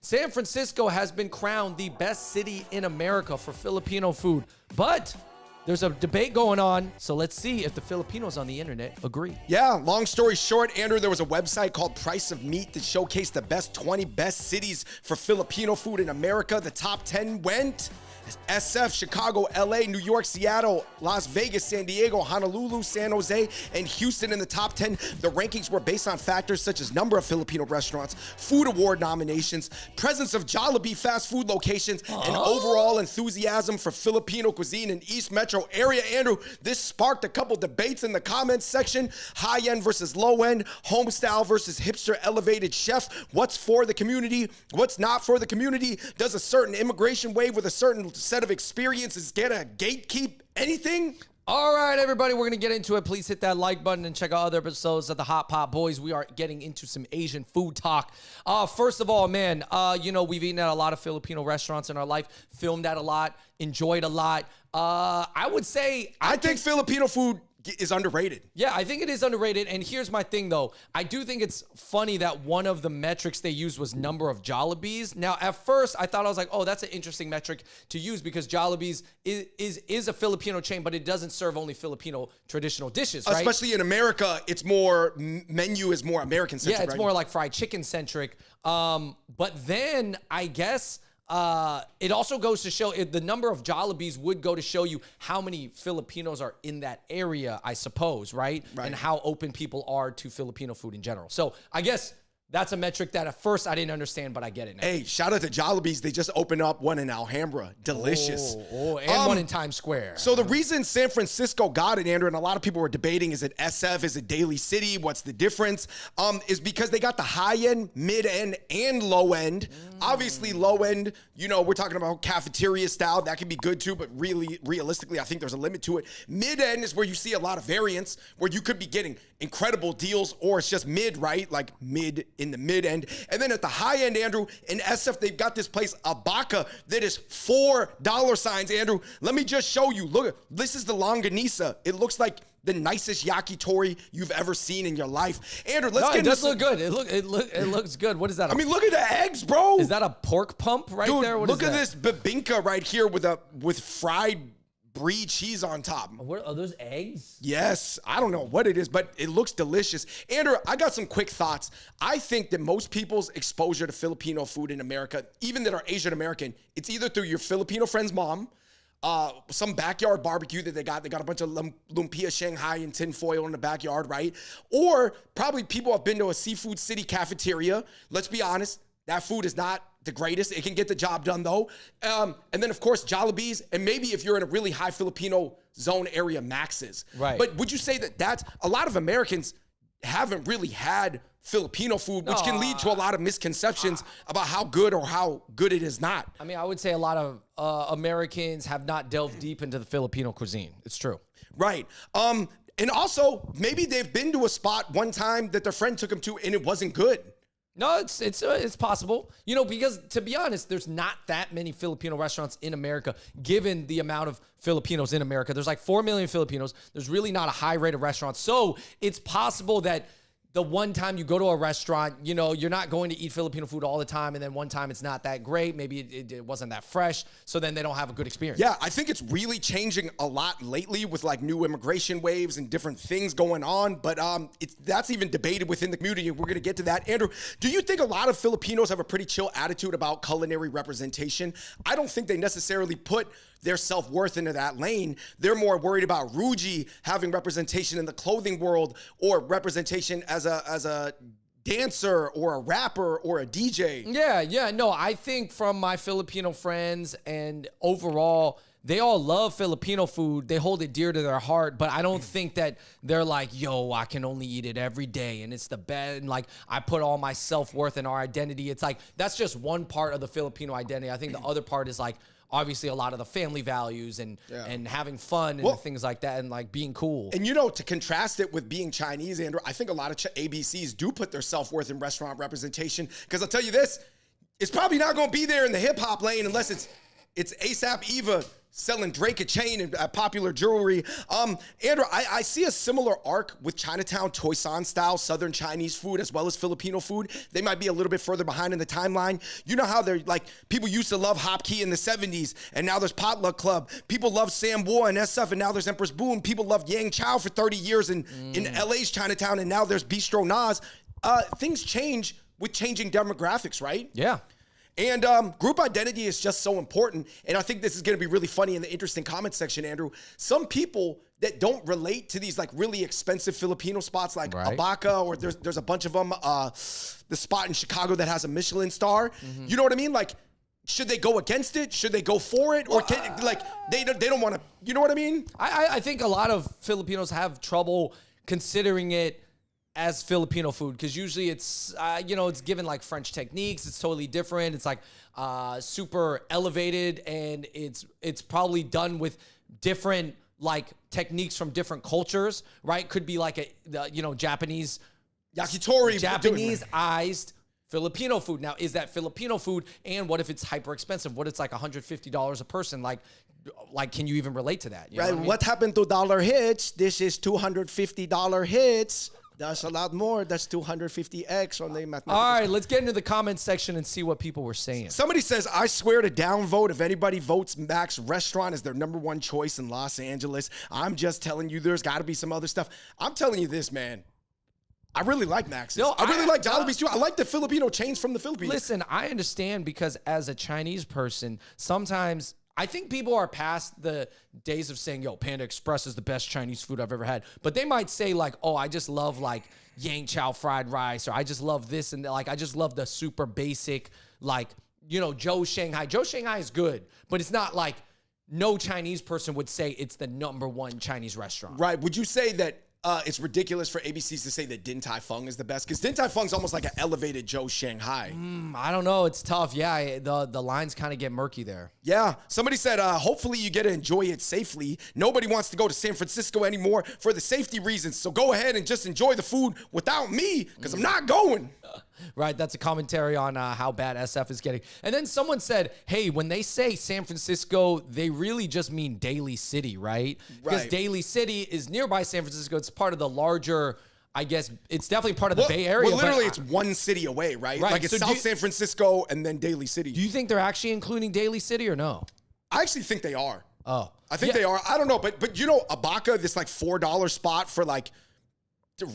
San Francisco has been crowned the best city in America for Filipino food, but there's a debate going on, so let's see if the Filipinos on the internet agree. Yeah, long story short, Andrew, there was a website called Price of Meat that showcased the best 20 best cities for Filipino food in America. The top 10 went SF, Chicago, LA, New York, Seattle, Las Vegas, San Diego, Honolulu, San Jose, and Houston in the top 10. The rankings were based on factors such as number of Filipino restaurants, food award nominations, presence of Jollibee fast food locations, and overall enthusiasm for Filipino cuisine in East Metro area. Andrew, this sparked a couple debates in the comments section. High end versus low end, home style versus hipster elevated chef. What's for the community? What's not for the community? Does a certain immigration wave with a certain set of experiences get a gatekeep anything? All right, everybody, we're going to get into it. Please hit that like button and check out other episodes of the Hot Pot Boys. We are getting into some Asian food talk. First of all, man, we've eaten at a lot of Filipino restaurants in our life, filmed at a lot, enjoyed a lot. I would say... I think Filipino food is underrated. Yeah, I think it is underrated. And here's my thing, though. I do think it's funny that one of the metrics they used was number of Jollibees. Now, at first, I thought, I was like, oh, that's an interesting metric to use because Jollibee's is a Filipino chain, but it doesn't serve only Filipino traditional dishes, right? Especially in America, it's more, menu is more American-centric, Yeah, it's right? more like fried chicken-centric. But then, I guess... it also goes to show the number of Jollibees would go to show you how many Filipinos are in that area, I suppose, right? And how open people are to Filipino food in general. So I guess that's a metric that at first I didn't understand, but I get it now. Hey, shout out to Jollibee's. They just opened up one in Alhambra. Delicious. And one in Times Square. So the reason San Francisco got it, Andrew, and a lot of people were debating, is it SF, is it Daly City, what's the difference? Is because they got the high end, mid end, and low end. Obviously, low end, we're talking about cafeteria style. That can be good too, but really, realistically, I think there's a limit to it. Mid end is where you see a lot of variance, where you could be getting incredible deals, or it's just mid, right? Like mid in the mid end. And then at the high end, Andrew, in SF, they've got this place, Abaca, that is $4, Andrew. Let me just show you. Look, this is the longanisa. It looks like the nicest yakitori you've ever seen in your life. Andrew, let's get into this. Look good. It looks good. What is that? I mean, look at the eggs, bro. Is that a pork pump right there? Dude, look at this bibinka right here with fried brie cheese on top. What are those eggs? Yes, I don't know what it is, but it looks delicious. Andrew, I got some quick thoughts. I think that most people's exposure to Filipino food in America, even that are Asian American, it's either through your Filipino friend's mom, some backyard barbecue that they got a bunch of lumpia Shanghai and tinfoil in the backyard, right? Or probably people have been to a Seafood City cafeteria. Let's be honest, that food is not the greatest. It can get the job done though. And then of course, Jollibee's, and maybe if you're in a really high Filipino zone area, Max's. Right. But would you say that that's, a lot of Americans haven't really had Filipino food, which can lead to a lot of misconceptions about how good or how good it is not. I mean, I would say a lot of Americans have not delved deep into the Filipino cuisine. It's true. Right. And also, maybe they've been to a spot one time that their friend took them to and it wasn't good. No, it's possible. Because to be honest, there's not that many Filipino restaurants in America, given the amount of Filipinos in America. There's like 4 million Filipinos. There's really not a high rate of restaurants. So it's possible that the one time you go to a restaurant, you're not going to eat Filipino food all the time. And then one time it's not that great. Maybe it wasn't that fresh. So then they don't have a good experience. Yeah, I think it's really changing a lot lately with like new immigration waves and different things going on. But that's even debated within the community. We're going to get to that. Andrew, do you think a lot of Filipinos have a pretty chill attitude about culinary representation? I don't think they necessarily put their self-worth into that lane. They're more worried about Ruji having representation in the clothing world or representation as a dancer or a rapper or a DJ. Yeah. No, I think from my Filipino friends and overall, they all love Filipino food. They hold it dear to their heart, but I don't think that they're like, yo, I can only eat it every day and it's the best. And like, I put all my self-worth in our identity. It's like, that's just one part of the Filipino identity. I think the other part is like, obviously a lot of the family values and having fun and things like that and like being cool. And to contrast it with being Chinese, Andrew, I think a lot of ABCs do put their self-worth in restaurant representation, because I'll tell you this, it's probably not going to be there in the hip hop lane unless it's ASAP Eva selling Drake a chain and popular jewelry. Andrew, I see a similar arc with Chinatown, Toisan style Southern Chinese food as well as Filipino food. They might be a little bit further behind in the timeline. You know how they're like, people used to love Hop Key in the 70s, and now there's Potluck Club. People love Sam Boa and SF, and now there's Empress Boom. People loved Yang Chow for 30 years in LA's Chinatown, and now there's Bistro Nas. Things change with changing demographics, right? Yeah. And group identity is just so important. And I think this is going to be really funny in the interesting comment section, Andrew. Some people that don't relate to these like really expensive Filipino spots like Abaca, or there's a bunch of them, the spot in Chicago that has a Michelin star. You know what I mean? Like, should they go against it? Should they go for it? Or they don't want to, you know what I mean? I think a lot of Filipinos have trouble considering it as Filipino food, because usually it's it's given like French techniques. It's totally different. It's like super elevated, and it's probably done with different like techniques from different cultures, right? Could be like Japanese yakitori, Japaneseized Filipino food. Now, is that Filipino food? And what if it's hyper expensive? What if it's like $150 a person? Like, can you even relate to that? You know what I mean? What happened to dollar hits? This is $250 hits. That's a lot more. That's 250x on the mathematics. All right, let's get into the comments section and see what people were saying. Somebody says, I swear to downvote if anybody votes Max Restaurant as their #1 choice in Los Angeles. I'm just telling you, there's got to be some other stuff. I'm telling you this, man. I really like Max's. I really like Jollibee's too. I like the Filipino chains from the Philippines. Listen, I understand, because as a Chinese person, sometimes I think people are past the days of saying, yo, Panda Express is the best Chinese food I've ever had. But they might say like, oh, I just love like Yang Chow fried rice, or I just love this, and like I just love the super basic, like, Joe Shanghai. Joe Shanghai is good, but it's not like no Chinese person would say it's the #1 Chinese restaurant. Right. Would you say that it's ridiculous for ABCs to say that Din Tai Fung is the best? Because Din Tai Fung's almost like an elevated Joe Shanghai. I don't know. It's tough. Yeah, the lines kind of get murky there. Yeah. Somebody said, hopefully you get to enjoy it safely. Nobody wants to go to San Francisco anymore for the safety reasons. So go ahead and just enjoy the food without me, because I'm not going. Right, that's a commentary on how bad SF is getting. And then someone said, hey, when they say San Francisco, they really just mean Daly City, right? Because Daly City is nearby San Francisco. It's part of the larger, I guess, it's definitely part of the Bay Area. Well, literally, it's one city away, right? Like, it's South San Francisco and then Daly City. Do you think they're actually including Daly City or no? I actually think they are. Oh. I think they are. I don't know, but Abaca, this like $4 spot for like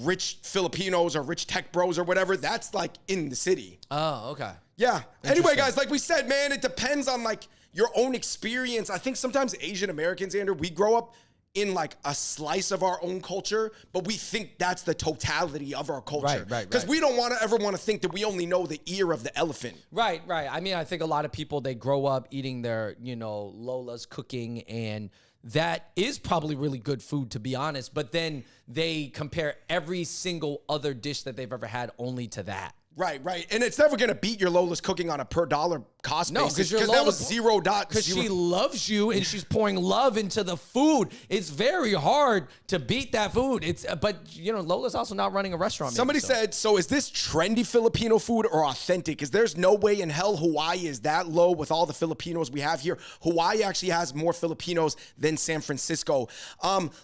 rich Filipinos or rich tech bros or whatever, that's like in the city. Oh, okay. Yeah. Anyway, guys, like we said, man, it depends on like your own experience. I think sometimes Asian Americans, Andrew, we grow up in like a slice of our own culture, but we think that's the totality of our culture. Right. Because we don't ever want to think that we only know the ear of the elephant. Right. I mean, I think a lot of people, they grow up eating their, Lola's cooking, and that is probably really good food, to be honest. But then they compare every single other dish that they've ever had only to that. Right. And it's never going to beat your Lola's cooking on a per dollar cost basis, because that was $0. Because she loves you and she's pouring love into the food. It's very hard to beat that food. But Lola's also not running a restaurant. Somebody said, so is this trendy Filipino food or authentic? Because there's no way in hell Hawaii is that low with all the Filipinos we have here. Hawaii actually has more Filipinos than San Francisco.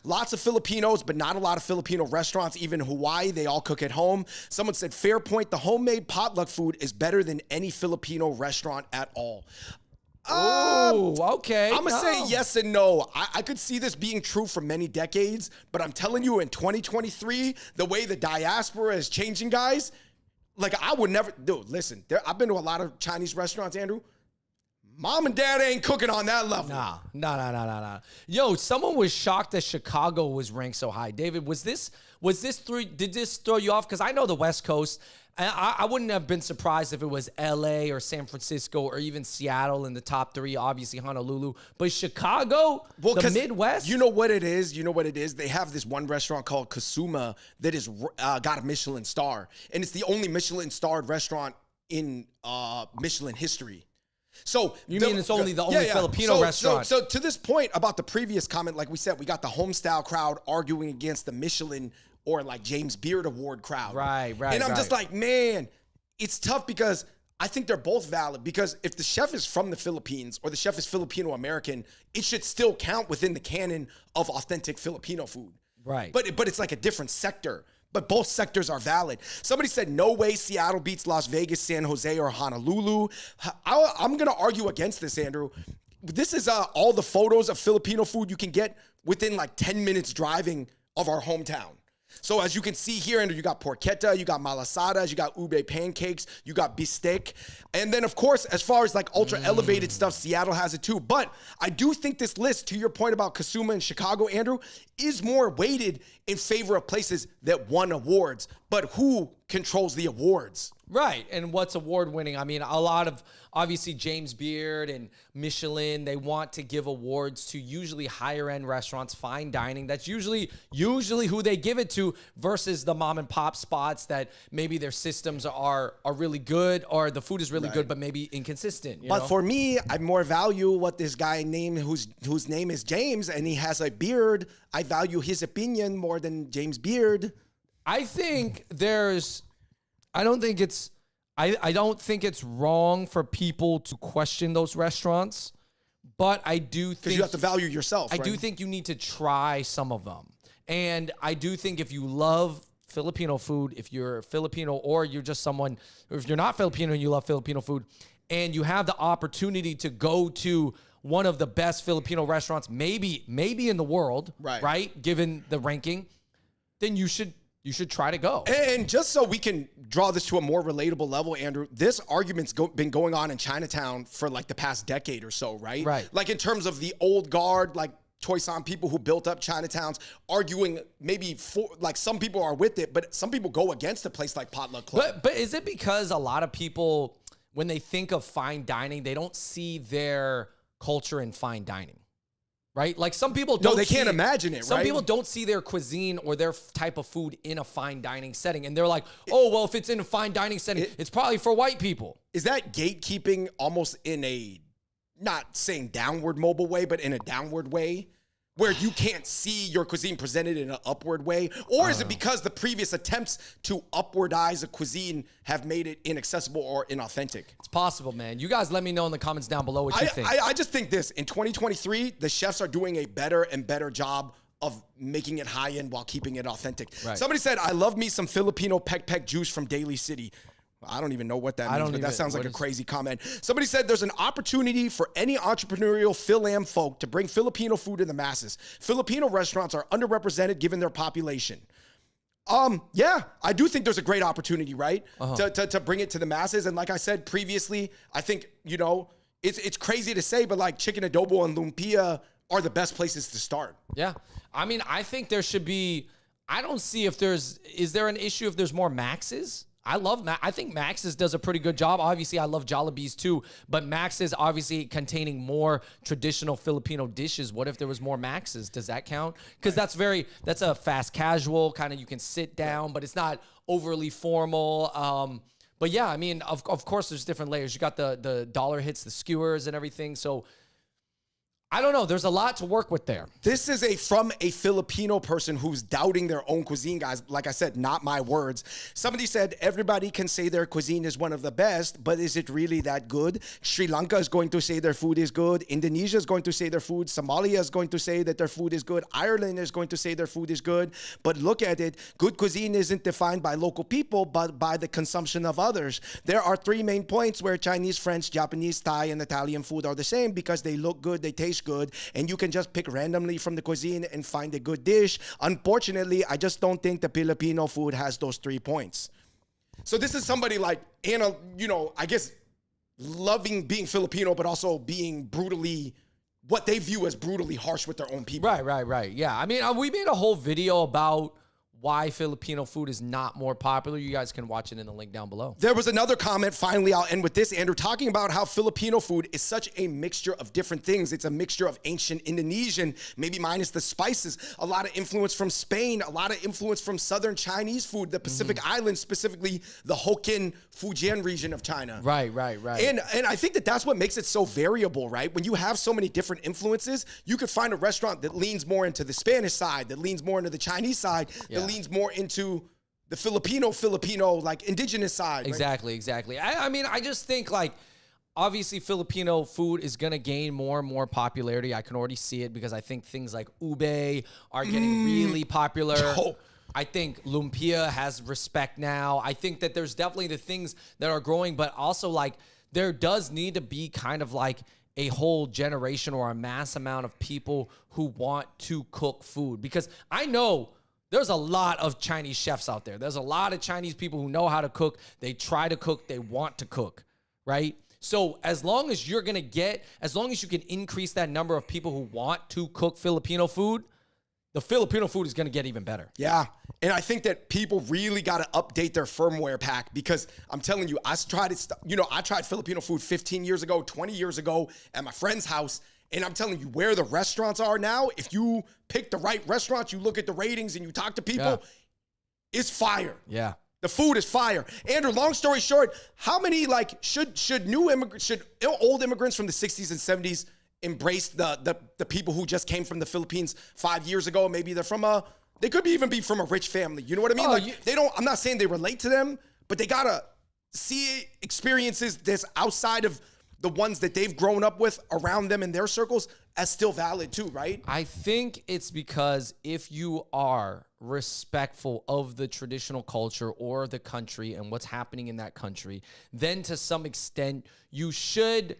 Lots of Filipinos, but not a lot of Filipino restaurants. Even Hawaii, they all cook at home. Someone said, fair point. The homemade potluck food is better than any Filipino restaurant at all. Oh, okay. I'm going to say yes and no. I could see this being true for many decades, but I'm telling you, in 2023, the way the diaspora is changing, guys, like I would never, dude, listen, I've been to a lot of Chinese restaurants, Andrew. Mom and dad ain't cooking on that level. Nah. Yo, someone was shocked that Chicago was ranked so high. David, did this throw you off? Because I know the West Coast. I wouldn't have been surprised if it was LA or San Francisco or even Seattle in the top 3, obviously Honolulu. But Chicago, the Midwest? You know what it is? They have this one restaurant called Kasuma that is got a Michelin star. And it's the only Michelin-starred restaurant in Michelin history. So you mean it's only the only Filipino restaurant? So to this point about the previous comment, like we said, we got the homestyle crowd arguing against the Michelin or like James Beard Award crowd. Right. And I'm just like, man, it's tough because I think they're both valid because if the chef is from the Philippines or the chef is Filipino-American, it should still count within the canon of authentic Filipino food. Right. But it's like a different sector. But both sectors are valid. Somebody said, no way Seattle beats Las Vegas, San Jose, or Honolulu. I'm going to argue against this, Andrew. This is all the photos of Filipino food you can get within like 10 minutes driving of our hometown. So as you can see here, Andrew, you got porchetta, you got malasadas, you got ube pancakes, you got bistec. And then, of course, as far as like ultra elevated stuff, Seattle has it too. But I do think this list, to your point about Kasuma and Chicago, Andrew, is more weighted in favor of places that won awards. But who controls the awards? Right. And what's award winning? I mean, a lot of obviously James Beard and Michelin, they want to give awards to usually higher end restaurants, fine dining. That's usually who they give it to versus the mom and pop spots that maybe their systems are really good or the food is really good, but maybe inconsistent. You know? For me, I more value what this guy named whose name is James and he has a beard. I value his opinion more than James Beard. I think I don't think it's wrong for people to question those restaurants, but I do think because you have to value yourself. I do think you need to try some of them. And I do think if you love Filipino food, if you're Filipino or you're just someone, or if you're not Filipino and you love Filipino food, and you have the opportunity to go to one of the best Filipino restaurants, maybe in the world, right? Given the ranking, then you should try to go. And just so we can draw this to a more relatable level, Andrew, this argument's been going on in Chinatown for like the past decade or so, right? Right. Like in terms of the old guard, like Choisan people who built up Chinatowns, arguing maybe for, like some people are with it, but some people go against a place like Potluck Club. But is it because a lot of people, when they think of fine dining, they don't see their culture in fine dining? Right? Like some people don't. No, they can't imagine it, Some right? people don't see their cuisine or their type of food in a fine dining setting. And they're like, oh, well, if it's in a fine dining setting, it's probably for white people. Is that gatekeeping almost in a, not saying downward mobile way, but in a downward way? Where you can't see your cuisine presented in an upward way? Or is it because the previous attempts to upwardize a cuisine have made it inaccessible or inauthentic? It's possible, man. You guys let me know in the comments down below what you think. I just think this. In 2023, the chefs are doing a better and better job of making it high-end while keeping it authentic. Right. Somebody said, I love me some Filipino pek juice from Daly City. I don't even know what that means, but that sounds like a crazy comment. Somebody said there's an opportunity for any entrepreneurial Phil-Am folk to bring Filipino food to the masses. Filipino restaurants are underrepresented given their population. Yeah, I do think there's a great opportunity, right? To bring it to the masses. And like I said previously, I think, you know, it's crazy to say, but like chicken adobo and lumpia are the best places to start. Yeah. I mean, I think there should be, I don't see if is there an issue if there's more Max's? I think Max's does a pretty good job. Obviously, I love Jollibee's too, but Max's obviously containing more traditional Filipino dishes. What if there was more Max's? Does that count? Because that's a fast casual kind of, you can sit down, but it's not overly formal. But yeah, I mean, of course, there's different layers. You got the dollar hits, the skewers and everything. So I don't know. There's a lot to work with there. This is from a Filipino person who's doubting their own cuisine, guys. Like I said, not my words. Somebody said, everybody can say their cuisine is one of the best, but is it really that good? Sri Lanka is going to say their food is good. Indonesia is going to say their food. Somalia is going to say that their food is good. Ireland is going to say their food is good. But look at it. Good cuisine isn't defined by local people, but by the consumption of others. There are three main points where Chinese, French, Japanese, Thai, and Italian food are the same because they look good, they taste good, and you can just pick randomly from the cuisine and find a good dish. Unfortunately, I just don't think the Filipino food has those 3 points. So this is somebody like Anna, you know, I guess loving being Filipino, but also being brutally, what they view as brutally harsh with their own people. Right. Yeah. I mean, we made a whole video about why Filipino food is not more popular. You guys can watch it in the link down below. There was another comment, finally, I'll end with this, Andrew, talking about how Filipino food is such a mixture of different things. It's a mixture of ancient Indonesian, maybe minus the spices, a lot of influence from Spain, a lot of influence from southern Chinese food, the Pacific Islands, specifically the Hokkien, Fujian region of China. Right. And I think that's what makes it so variable, right? When you have so many different influences, you could find a restaurant that leans more into the Spanish side, that leans more into the Chinese side, that leans more into the Filipino, like indigenous side. Exactly. I mean, I just think like, obviously Filipino food is going to gain more and more popularity. I can already see it because I think things like ube are getting really popular. Yo. I think lumpia has respect now. I think that there's definitely the things that are growing, but also like there does need to be kind of like a whole generation or a mass amount of people who want to cook food, because I know there's a lot of Chinese chefs out there. There's a lot of Chinese people who know how to cook. They try to cook. They want to cook, right? So as long as you can increase that number of people who want to cook Filipino food, the Filipino food is going to get even better. Yeah. And I think that people really got to update their firmware pack, because I'm telling you, I tried Filipino food 15 years ago, 20 years ago at my friend's house. And I'm telling you, where the restaurants are now, if you pick the right restaurants, you look at the ratings and you talk to people, it's fire. Yeah. The food is fire. Andrew, long story short, how many should old immigrants from the 60s and 70s embrace the people who just came from the Philippines 5 years ago? Maybe they're they could even be from a rich family. You know what I mean? I'm not saying they relate to them, but they gotta see experiences that's outside of the ones that they've grown up with around them in their circles as still valid too, right? I think it's because if you are respectful of the traditional culture or the country and what's happening in that country, then to some extent you should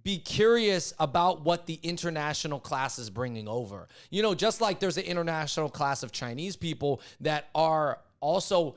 be curious about what the international class is bringing over. You know, just like there's an international class of Chinese people that are also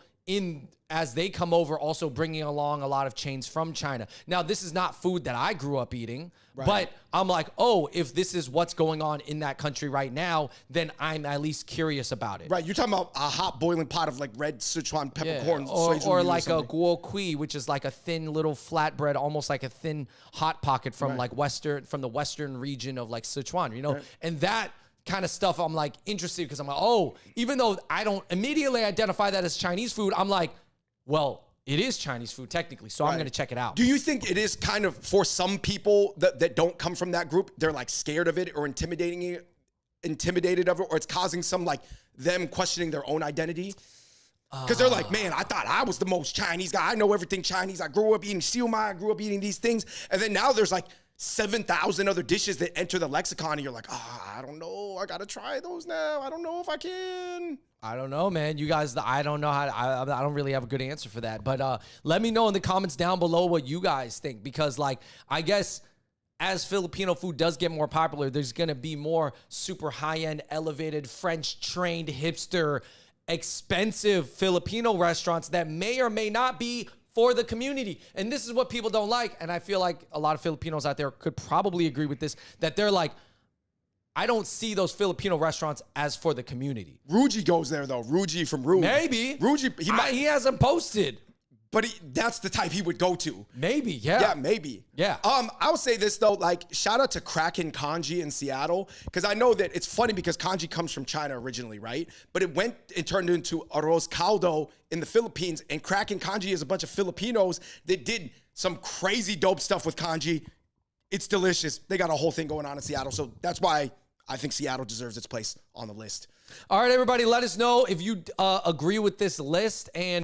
as they come over, also bringing along a lot of chains from China. Now, this is not food that I grew up eating, but I'm like, oh, if this is what's going on in that country right now, then I'm at least curious about it. Right, you're talking about a hot boiling pot of like red Sichuan peppercorns. Or like a guo kui, which is like a thin little flatbread, almost like a thin hot pocket from from the western region of like Sichuan, you know? And that kind of stuff I'm like interested, because I'm like, oh, even though I don't immediately identify that as Chinese food, I'm like, well, it is Chinese food technically, so I'm going to check it out. Do you think it is kind of, for some people that don't come from that group, they're like scared of it or intimidated of it, or it's causing some like them questioning their own identity? Because they're like, man, I thought I was the most Chinese guy. I know everything Chinese. I grew up eating siomai. I grew up eating these things. And then now there's like 7,000 other dishes that enter the lexicon, and you're like, I don't know. I got to try those now. I don't know if I can. I don't know, man. You guys, I don't know I don't really have a good answer for that. But let me know in the comments down below what you guys think, because like, I guess as Filipino food does get more popular, there's going to be more super high-end, elevated, French-trained, hipster, expensive Filipino restaurants that may or may not be for the community. And this is what people don't like. And I feel like a lot of Filipinos out there could probably agree with this, that they're like, I don't see those Filipino restaurants as for the community. Ruji goes there though. Ruji from Ruji. Maybe. Ruji, he hasn't posted. But that's the type he would go to. Maybe, yeah. Yeah, maybe. Yeah. I'll say this though, like shout out to Kraken Kanji in Seattle, because I know that it's funny because kanji comes from China originally, right? But it turned into arroz caldo in the Philippines, and Kraken Kanji is a bunch of Filipinos that did some crazy dope stuff with kanji. It's delicious. They got a whole thing going on in Seattle, so that's why I think Seattle deserves its place on the list. All right, everybody, let us know if you agree with this list, and